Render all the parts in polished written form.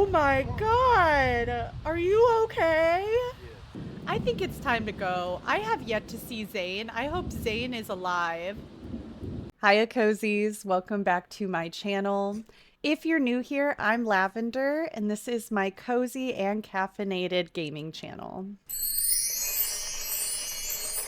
Oh my god! Are you okay? I think it's time to go. I have yet to see Zane. I hope Zane is alive. Hiya, cozies. Welcome back to my channel. If you're new here, I'm Lavender, and this is my cozy and caffeinated gaming channel.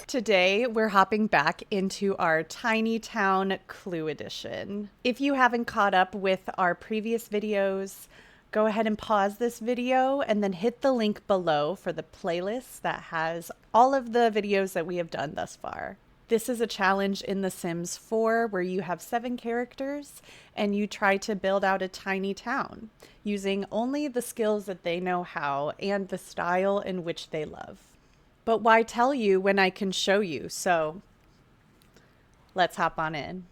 Today, we're hopping back into our Tiny Town Clue Edition. If you haven't caught up with our previous videos, go ahead and pause this video and then hit the link below for the playlist that has all of the videos that we have done thus far. This is a challenge in The Sims 4 where you have 7 characters and you try to build out a tiny town using only the skills that they know how and the style in which they love. But why tell you when I can show you? So let's hop on in.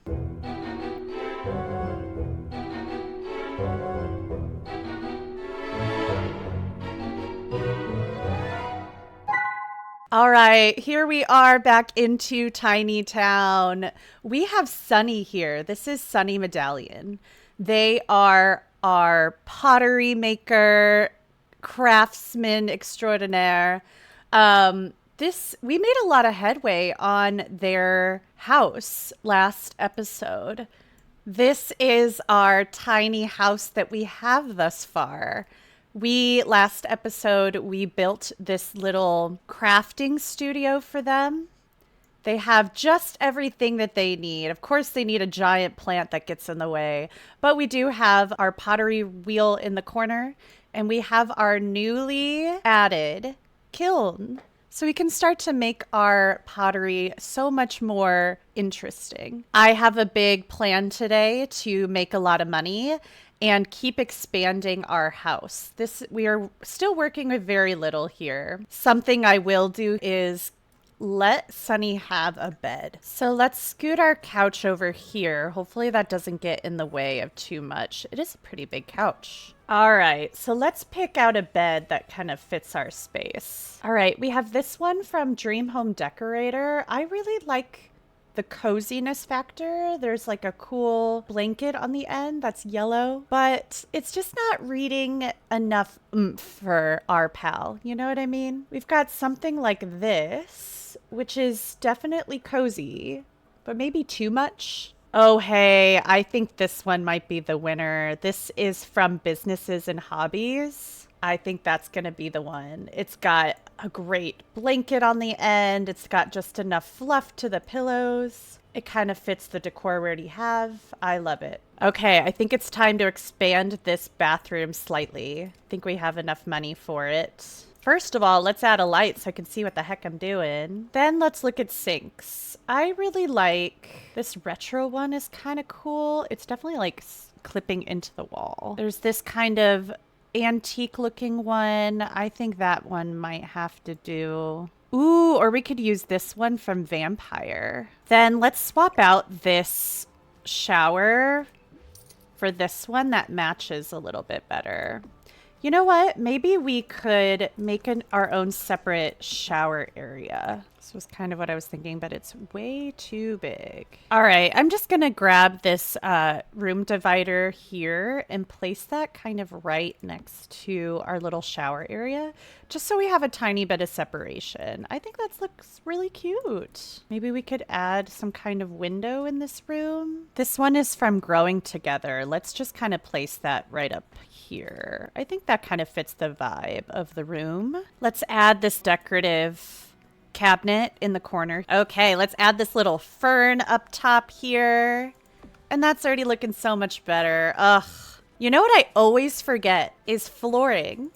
All right, here we are back into Tiny Town. We have Sunny here. This is Sunny Medallion. They are our pottery maker, craftsman extraordinaire. We made a lot of headway on their house last episode. This is our tiny house that we have thus far. Last episode, we built this little crafting studio for them. They have just everything that they need. Of course, they need a giant plant that gets in the way, but we do have our pottery wheel in the corner, and we have our newly added kiln. So we can start to make our pottery so much more interesting. I have a big plan today to make a lot of money and keep expanding our house. We are still working with very little here. Something I will do is let Sunny have a bed. So let's scoot our couch over here. Hopefully that doesn't get in the way of too much. It is a pretty big couch. All right, so let's pick out a bed that kind of fits our space. All right, we have this one from Dream Home Decorator. I really like the coziness factor. There's like a cool blanket on the end that's yellow, but it's just not reading enough oomph for our pal. You know what I mean? We've got something like this, which is definitely cozy, but maybe too much. Oh, hey, I think this one might be the winner. This is from Businesses and Hobbies. I think that's going to be the one. It's got a great blanket on the end. It's got just enough fluff to the pillows. It kind of fits the decor we already have. I love it. Okay, I think it's time to expand this bathroom slightly. I think we have enough money for it. First of all, let's add a light so I can see what the heck I'm doing. Then let's look at sinks. I really like this retro one is kind of cool. It's definitely like clipping into the wall. There's this kind of antique looking one. I think that one might have to do. Ooh, or we could use this one from Vampire. Then let's swap out this shower for this one that matches a little bit better. You know what? Maybe we could make our own separate shower area. This was kind of what I was thinking, but it's way too big. All right, I'm just gonna grab this room divider here and place that kind of right next to our little shower area, just so we have a tiny bit of separation. I think that looks really cute. Maybe we could add some kind of window in this room. This one is from Growing Together. Let's just kind of place that right up here. I think that kind of fits the vibe of the room. Let's add this decorative cabinet in the corner. Okay, let's add this little fern up top here. And that's already looking so much better. Ugh. You know what I always forget is flooring.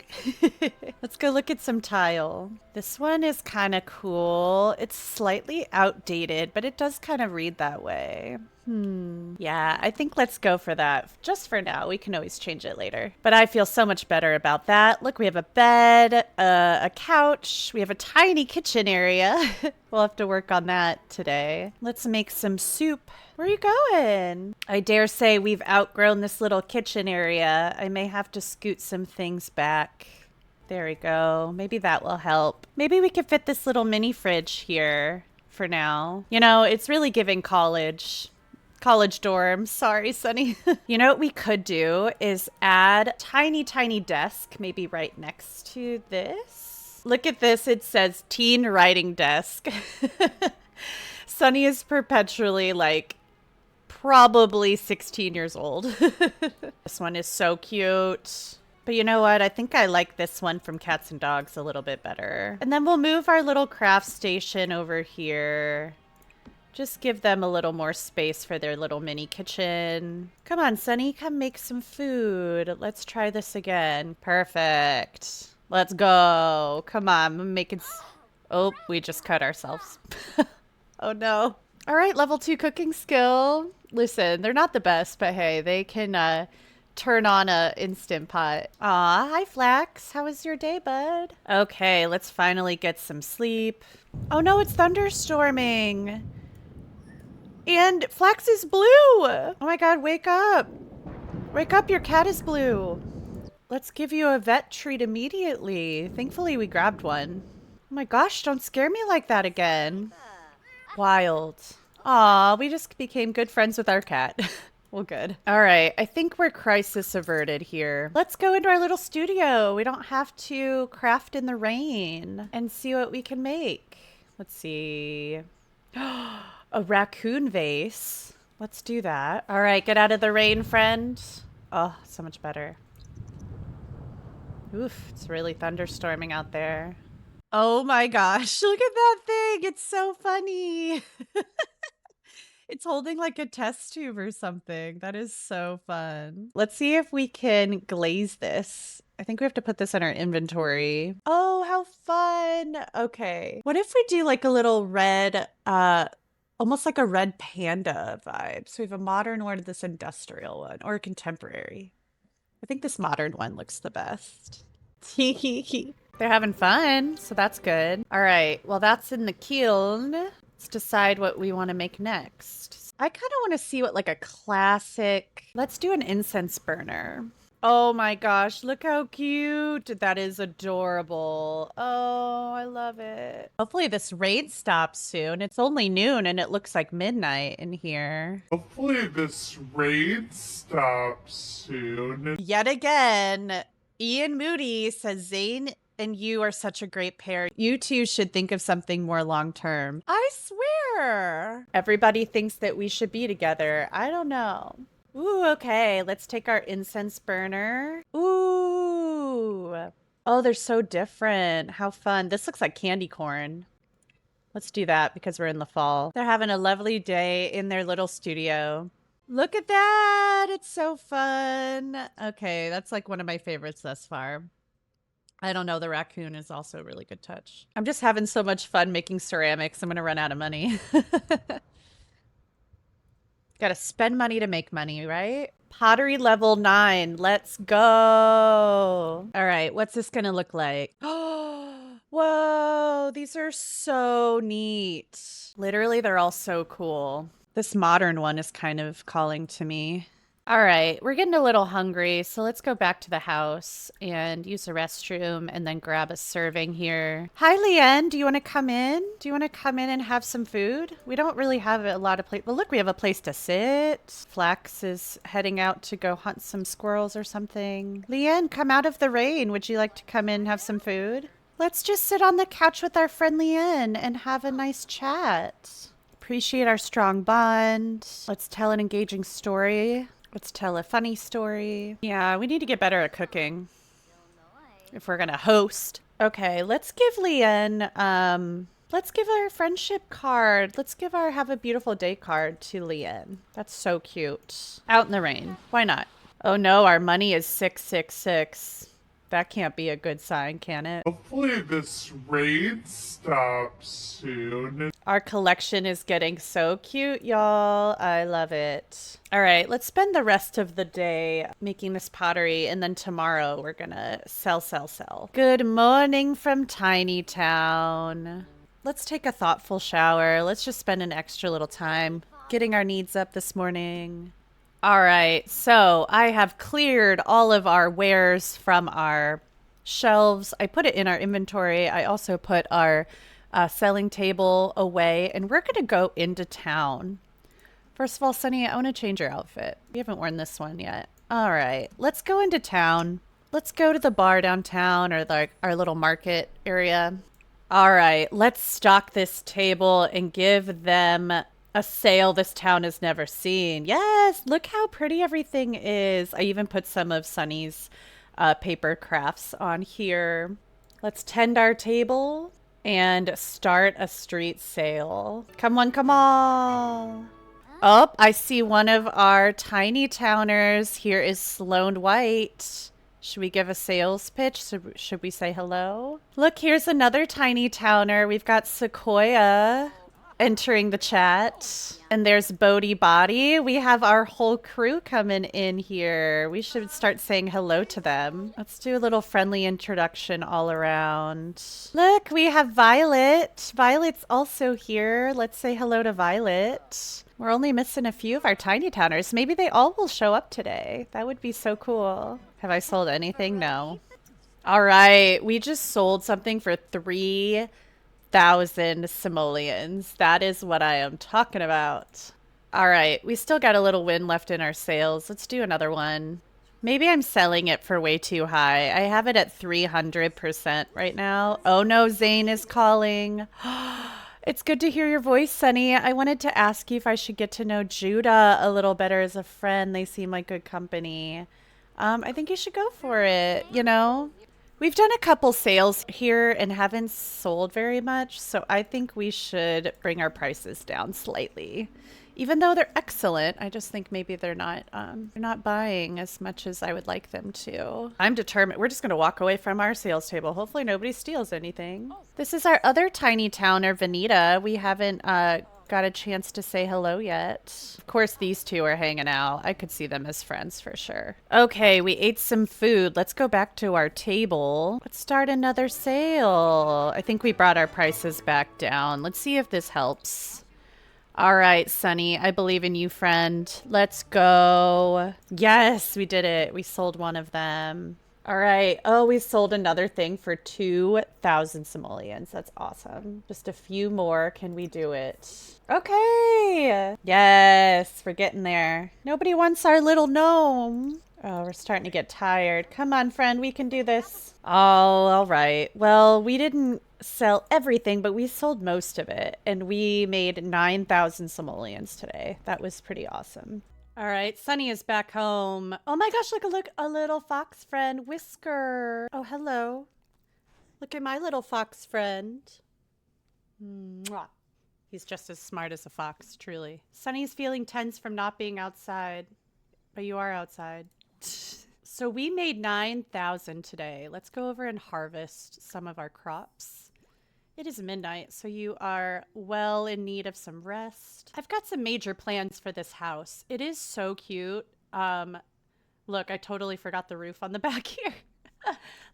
Let's go look at some tile. This one is kind of cool. It's slightly outdated, but it does kind of read that way. Yeah, I think let's go for that. Just for now. We can always change it later. But I feel so much better about that. Look, we have a bed, a couch. We have a tiny kitchen area. We'll have to work on that today. Let's make some soup. Where are you going? I dare say we've outgrown this little kitchen area. I may have to scoot some things back. There we go. Maybe that will help. Maybe we could fit this little mini fridge here for now. You know, it's really giving college. College dorm. Sorry, Sunny. You know what we could do is add a tiny, tiny desk, maybe right next to this. Look at this. It says teen writing desk. Sunny is perpetually like probably 16 years old. This one is so cute. But you know what? I think I like this one from Cats and Dogs a little bit better. And then we'll move our little craft station over here. Just give them a little more space for their little mini kitchen. Come on, Sunny, come make some food. Let's try this again. Perfect. Let's go. Come on, I'm making... Oh, we just cut ourselves. Oh, no. All right, level 2 cooking skill. Listen, they're not the best, but hey, they can turn on a Instant Pot. Aw, hi, Flax. How was your day, bud? Okay, let's finally get some sleep. Oh, no, it's thunderstorming. And Flax is blue. Oh my god, wake up. Wake up, your cat is blue. Let's give you a vet treat immediately. Thankfully, we grabbed one. Oh my gosh, don't scare me like that again. Wild. Aw, we just became good friends with our cat. Well, good. All right, I think we're crisis averted here. Let's go into our little studio. We don't have to craft in the rain and see what we can make. Let's see. A raccoon vase. Let's do that. All right, get out of the rain, friend. Oh, so much better. Oof, it's really thunderstorming out there. Oh my gosh, look at that thing. It's so funny. It's holding like a test tube or something. That is so fun. Let's see if we can glaze this. I think we have to put this in our inventory. Oh, how fun. Okay. What if we do like a little red, almost like a red panda vibe? So we have a modern one, this industrial one, or a contemporary. I think this modern one looks the best. They're having fun, so that's good. All right, well, that's in the kiln. Let's decide what we want to make next. I kind of want to see what like a classic... Let's do an incense burner. Oh my gosh, look how cute. That is adorable. Oh, I love it. Hopefully this rain stops soon. It's only noon and it looks like midnight in here. Hopefully this rain stops soon. Yet again, Ian Moody says Zane and you are such a great pair. You two should think of something more long term. I swear. Everybody thinks that we should be together. I don't know. Ooh, okay. Let's take our incense burner. Ooh. Oh, they're so different. How fun. This looks like candy corn. Let's do that because we're in the fall. They're having a lovely day in their little studio. Look at that. It's so fun. Okay, that's like one of my favorites thus far. I don't know. The raccoon is also a really good touch. I'm just having so much fun making ceramics. I'm going to run out of money. Got to spend money to make money, right? Pottery level 9. Let's go. All right. What's this going to look like? Oh, whoa. These are so neat. Literally, they're all so cool. This modern one is kind of calling to me. All right, we're getting a little hungry, so let's go back to the house and use the restroom and then grab a serving here. Hi, Leanne. Do you want to come in? Do you want to come in and have some food? We don't really have a lot of place. Well, look, we have a place to sit. Flax is heading out to go hunt some squirrels or something. Leanne, come out of the rain. Would you like to come in and have some food? Let's just sit on the couch with our friend Leanne and have a nice chat. Appreciate our strong bond. Let's tell an engaging story. Let's tell a funny story. Yeah, we need to get better at cooking if we're gonna host. Okay, let's give Leanne, let's give her a friendship card. Let's give our have a beautiful day card to Leanne. That's so cute. Out in the rain. Why not? Oh no, our money is 666. That can't be a good sign, can it? Hopefully this rain stops soon. Our collection is getting so cute, y'all. I love it. All right, let's spend the rest of the day making this pottery, and then tomorrow we're gonna sell. Good morning from Tiny Town. Let's take a thoughtful shower. Let's just spend an extra little time getting our needs up this morning. All right, so I have cleared all of our wares from our shelves. I put it in our inventory. I also put our selling table away, and we're going to go into town First of all, Sunny, I want to change your outfit. You haven't worn this one yet. All right, let's go into town. Let's go to the bar downtown or like our little market area. All right, let's stock this table and give them a sale this town has never seen. Yes, look how pretty everything is. I even put some of Sunny's paper crafts on here. Let's tend our table and start a street sale. Come on, come on. Oh, I see one of our tiny towners. Here is Sloan White. Should we give a sales pitch? Should we say hello? Look, here's another tiny towner. We've got Sequoia entering the chat. And there's Bodie Body. We have our whole crew coming in here. We should start saying hello to them. Let's do a little friendly introduction all around. Look, we have Violet. Violet's also here. Let's say hello to Violet. We're only missing a few of our tiny towners. Maybe they all will show up today. That would be so cool. Have I sold anything? No. All right. We just sold something for 3,000 simoleons. That is what I am talking about. All right. We still got a little win left in our sales. Let's do another one. Maybe I'm selling it for way too high. I have it at 300% right now. Oh no, Zane is calling. It's good to hear your voice, Sunny. I wanted to ask you if I should get to know Judah a little better as a friend. They seem like good company. I think you should go for it, you know? We've done a couple sales here and haven't sold very much, so I think we should bring our prices down slightly. Even though they're excellent, I just think maybe they're not buying as much as I would like them to. I'm determined. We're just going to walk away from our sales table. Hopefully nobody steals anything. This is our other tiny towner, Vanita. We haven't got a chance to say hello yet. Of course, these two are hanging out. I could see them as friends for sure. Okay, we ate some food. Let's go back to our table. Let's start another sale. I think we brought our prices back down. Let's see if this helps. All right, Sunny, I believe in you, friend. Let's go. Yes, we did it. We sold one of them. All right. Oh, we sold another thing for 2,000 simoleons. That's awesome. Just a few more. Can we do it? Okay. Yes, we're getting there. Nobody wants our little gnome. Oh, we're starting to get tired. Come on, friend. We can do this. Oh, all right. Well, we didn't sell everything, but we sold most of it. And we made 9,000 simoleons today. That was pretty awesome. All right, Sunny is back home. Oh my gosh, look, a little fox friend, Whisker. Oh, hello. Look at my little fox friend. Mwah. He's just as smart as a fox, truly. Sunny's feeling tense from not being outside, but you are outside. So we made 9,000 today. Let's go over and harvest some of our crops. It is midnight, so you are well in need of some rest. I've got some major plans for this house. It is so cute. Look, I totally forgot the roof on the back here.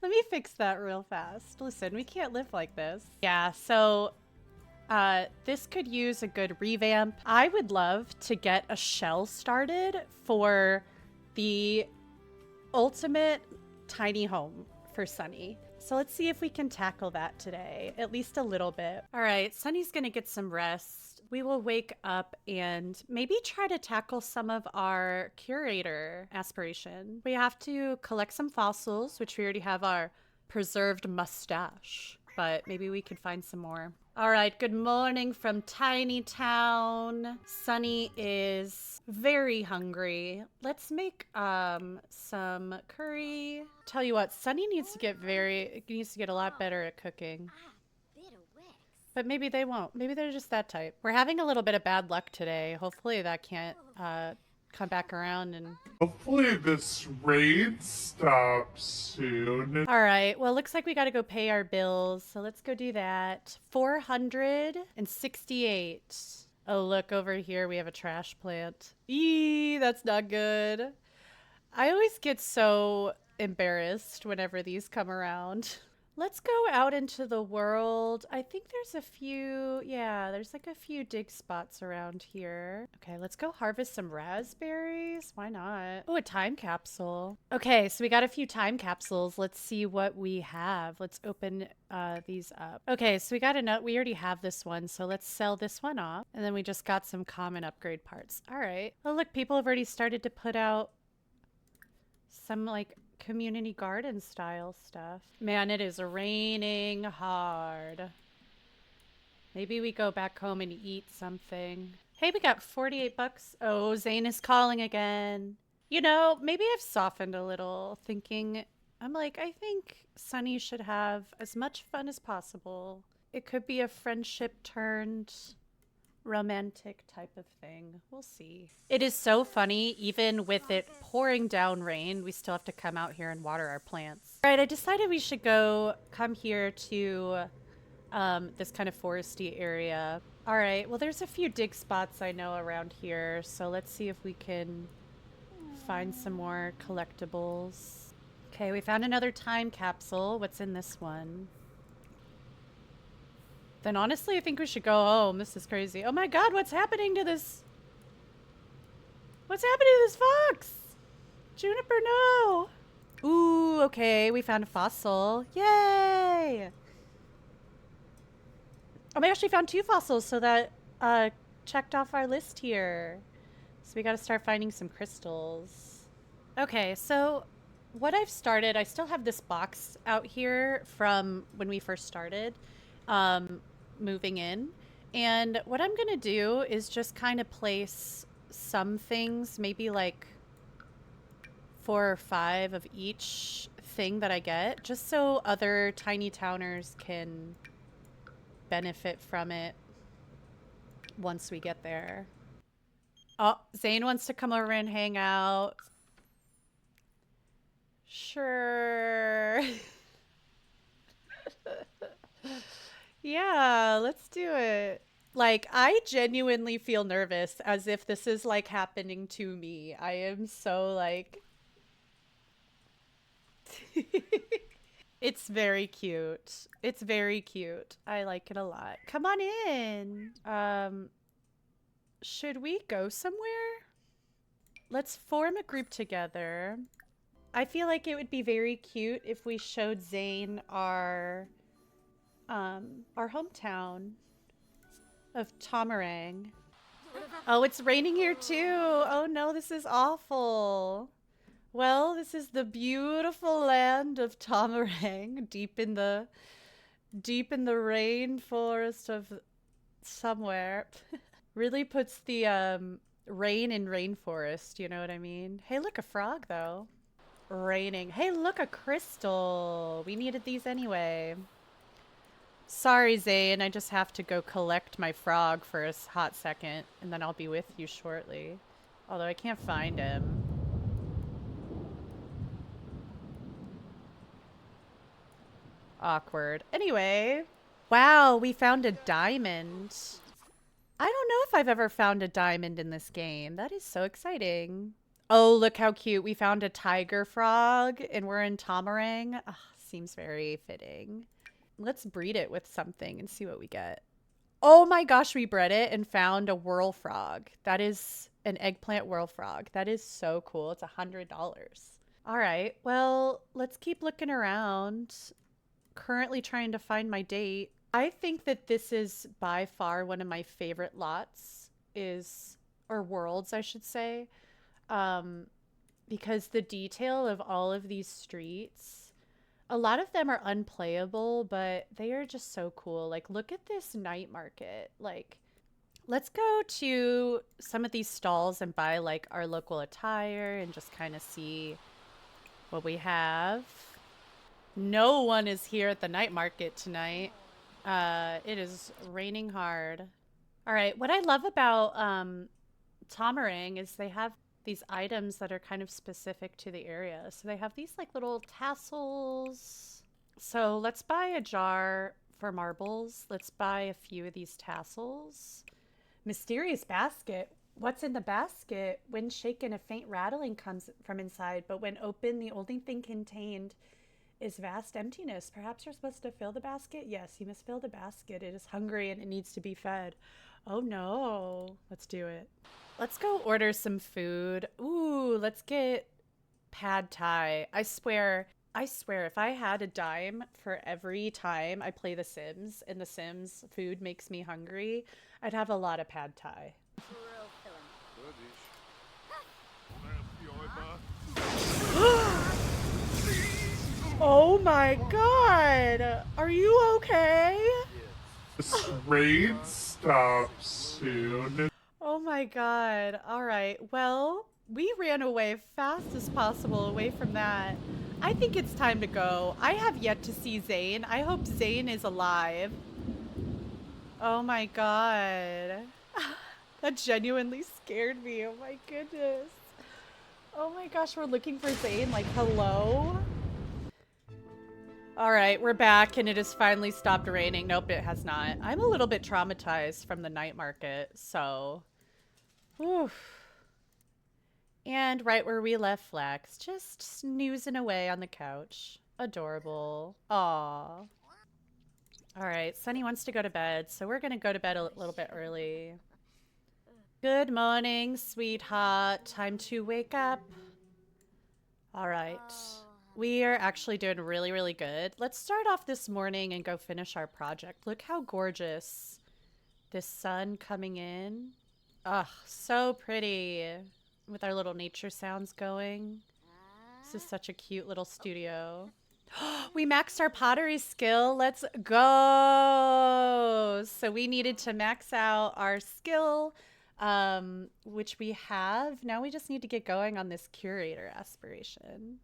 Let me fix that real fast. Listen, we can't live like this. Yeah, so this could use a good revamp. I would love to get a shell started for the ultimate tiny home for Sunny. So let's see if we can tackle that today, at least a little bit. All right, Sunny's gonna get some rest. We will wake up and maybe try to tackle some of our curator aspiration. We have to collect some fossils, which we already have our preserved mustache, but maybe we could find some more. All right, good morning from Tiny Town. Sunny is very hungry. Let's make some curry. Tell you what, Sunny needs to get a lot better at cooking. But maybe they won't. Maybe they're just that type. We're having a little bit of bad luck today. Hopefully that can't come back around and... Hopefully this raid stops soon. All right. Well, looks like we got to go pay our bills. So let's go do that. 468. Oh, look over here. We have a trash plant. Eee, that's not good. I always get so embarrassed whenever these come around. Let's go out into the world. I think there's a few, yeah, there's like a few dig spots around here. Okay, let's go harvest some raspberries. Why not? Oh, a time capsule. Okay, so we got a few time capsules. Let's see what we have. Let's open these up. Okay, so we got a nut. We already have this one, so let's sell this one off. And then we just got some common upgrade parts. All right. Oh, look, people have already started to put out some like community garden style stuff. Man, it is raining hard. Maybe we go back home and eat something. Hey, we got 48 bucks. Oh, Zane is calling again. You know, maybe I've softened a little, thinking, I'm like, I think Sunny should have as much fun as possible. It could be a friendship turned romantic type of thing. We'll see. It is so funny, even with it pouring down rain, we still have to come out here and water our plants. All right, I decided we should come here to this kind of foresty area. All right, well, there's a few dig spots I know around here, so let's see if we can find some more collectibles. Okay, we found another time capsule. What's in this one? Then honestly, I think we should go home. This is crazy. Oh my god, what's happening to this? What's happening to this fox? Juniper, no! Ooh, okay, we found a fossil. Yay! Oh my gosh, we found 2 fossils, so that checked off our list here. So we gotta start finding some crystals. Okay, so what I've started, I still have this box out here from when we first started moving in. And what I'm gonna do is just kind of place some things, maybe like 4 or 5 of each thing that I get, just so other tiny towners can benefit from it once we get there. Oh, Zane wants to come over and hang out. Sure. Yeah, let's do it. Like, I genuinely feel nervous as if this is like happening to me. I am so like. It's very cute. It's very cute. I like it a lot. Come on in. Should we go somewhere? Let's form a group together. I feel like it would be very cute if we showed Zane our hometown of Tomarang. Oh, it's raining here too. Oh no, this is awful. Well, this is the beautiful land of Tomarang, deep in the rainforest of somewhere. Really puts the rain in rainforest, you know what I mean? Hey, look, a frog though. Raining. Hey, look, a crystal. We needed these anyway. Sorry, Zane. I just have to go collect my frog for a hot second, and then I'll be with you shortly. Although I can't find him. Awkward. Anyway. Wow, we found a diamond. I don't know if I've ever found a diamond in this game. That is so exciting. Oh, look how cute. We found a tiger frog, and we're in Tomarang. Ugh, seems very fitting. Let's breed it with something and see what we get. Oh my gosh, we bred it and found a whirl frog. That is an eggplant whirl frog. That is so cool. It's $100. All right, well, let's keep looking around. Currently trying to find my date. I think that this is by far one of my favorite lots or worlds, I should say. Because the detail of all of these streets, a lot of them are unplayable, but they are just so cool. Like, look at this night market. Like, let's go to some of these stalls and buy like our local attire and just kind of see what we have. No one is here at the night market tonight. It is raining hard. All right, what I love about Tomarang is they have these items that are kind of specific to the area. So they have these like little tassels. So let's buy a jar for marbles. Let's buy a few of these tassels. Mysterious basket. What's in the basket? When shaken, a faint rattling comes from inside, but when open, the only thing contained is vast emptiness. Perhaps you're supposed to fill the basket? Yes, you must fill the basket. It is hungry and it needs to be fed. Oh no. Let's do it. Let's go order some food. Ooh, let's get pad thai. I swear, if I had a dime for every time I play The Sims and The Sims food makes me hungry, I'd have a lot of pad thai. Oh my god! Are you okay? This raid stops soon. Oh my god. All right. Well, we ran away fast as possible away from that. I think it's time to go. I have yet to see Zane. I hope Zane is alive. Oh my god. That genuinely scared me. Oh my goodness. Oh my gosh, we're looking for Zane. Like, hello? All right, we're back and it has finally stopped raining. Nope, it has not. I'm a little bit traumatized from the night market, so. Whew. And right where we left Flex, just snoozing away on the couch. Adorable. Aww. All right, Sunny wants to go to bed, so we're gonna go to bed a little bit early. Good morning, sweetheart. Time to wake up. All right. We are actually doing really, really good. Let's start off this morning and go finish our project. Look how gorgeous. This sun coming in. Ugh, so pretty. With our little nature sounds going. This is such a cute little studio. We maxed our pottery skill. Let's go. So we needed to max out our skill, which we have. Now we just need to get going on this curator aspiration.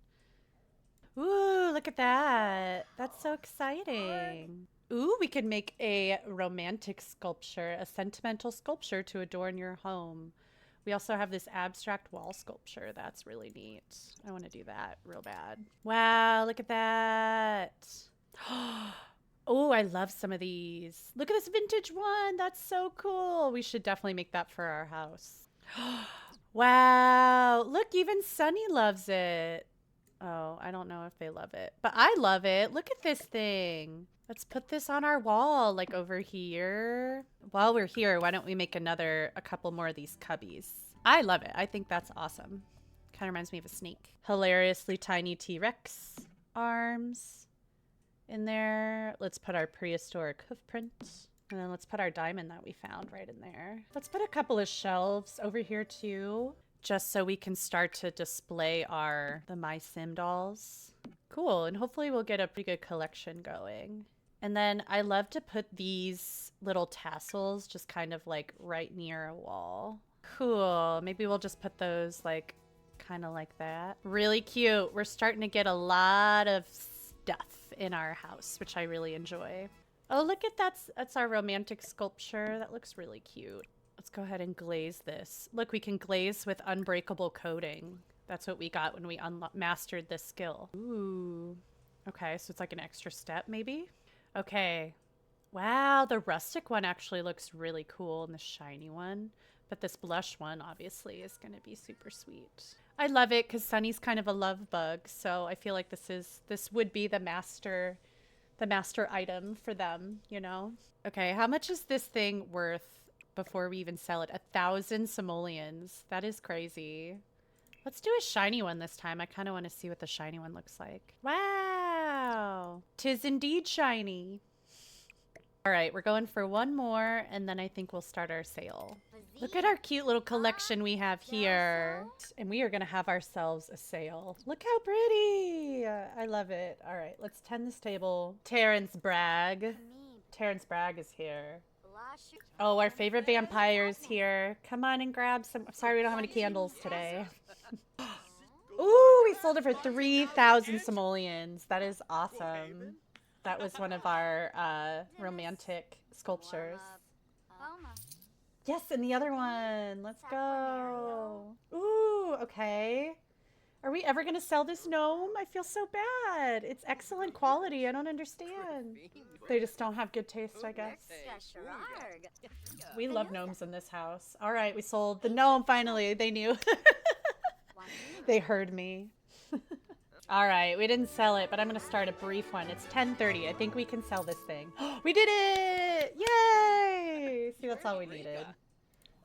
Ooh, look at that. That's so exciting. Ooh, we could make a romantic sculpture, a sentimental sculpture to adorn your home. We also have this abstract wall sculpture. That's really neat. I want to do that real bad. Wow, look at that. Oh, I love some of these. Look at this vintage one. That's so cool. We should definitely make that for our house. Wow. Look, even Sunny loves it. Oh, I don't know if they love it, but I love it. Look at this thing. Let's put this on our wall, like over here. While we're here, why don't we make a couple more of these cubbies? I love it. I think that's awesome. Kind of reminds me of a snake. Hilariously tiny T-Rex arms in there. Let's put our prehistoric hoof print. And then let's put our diamond that we found right in there. Let's put a couple of shelves over here too, just so we can start to display the My Sim dolls. Cool, and hopefully we'll get a pretty good collection going. And then I love to put these little tassels just kind of like right near a wall. Cool, maybe we'll just put those like kind of like that. Really cute. We're starting to get a lot of stuff in our house, which I really enjoy. Oh, look at that's our romantic sculpture. That looks really cute. Let's go ahead and glaze this. Look, we can glaze with unbreakable coating. That's what we got when we mastered this skill. Ooh. Okay, so it's like an extra step maybe? Okay. Wow, the rustic one actually looks really cool and the shiny one. But this blush one obviously is going to be super sweet. I love it because Sunny's kind of a love bug, so I feel like this would be the master item for them, you know? Okay, how much is this thing worth before we even sell it? 1,000 simoleons. That is crazy. Let's do a shiny one this time. I kind of want to see what the shiny one looks like. Wow. 'Tis indeed shiny. All right, we're going for one more, and then I think we'll start our sale. Look at our cute little collection we have here. And we are going to have ourselves a sale. Look how pretty. I love it. All right, let's tend this table. Terrence Bragg. Terrence Bragg is here. Oh, our favorite vampire's here. Come on and grab some. Sorry, we don't have any candles today. Ooh, we sold it for 3,000 simoleons. That is awesome. That was one of our romantic sculptures. Yes, and the other one. Let's go. Ooh, okay. Are we ever going to sell this gnome? I feel so bad. It's excellent quality. I don't understand. They just don't have good taste, I guess. We love gnomes in this house. All right, we sold the gnome finally. They knew. They heard me. All right, we didn't sell it, but I'm going to start a brief one. It's 10:30. I think we can sell this thing. We did it! Yay! See, that's all we needed.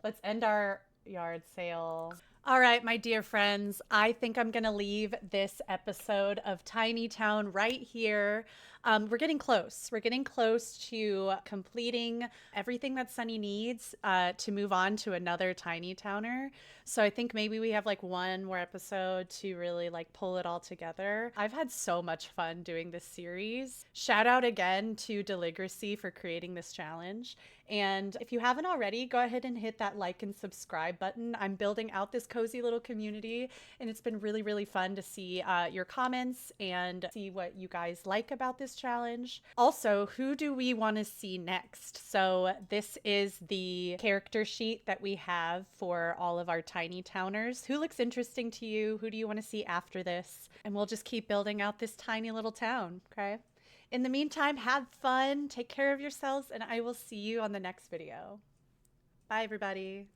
Let's end our yard sale. All right, my dear friends, I think I'm going to leave this episode of Tiny Town right here. We're getting close. We're getting close to completing everything that Sunny needs to move on to another Tiny Towner. So I think maybe we have like one more episode to really like pull it all together. I've had so much fun doing this series. Shout out again to Deligracy for creating this challenge. And if you haven't already, go ahead and hit that like and subscribe button. I'm building out this cozy little community, and it's been really, really fun to see your comments and see what you guys like about this challenge. Also, who do we want to see next? So this is the character sheet that we have for all of our tiny towners. Who looks interesting to you? Who do you want to see after this? And we'll just keep building out this tiny little town, okay? In the meantime, have fun, take care of yourselves, and I will see you on the next video. Bye, everybody.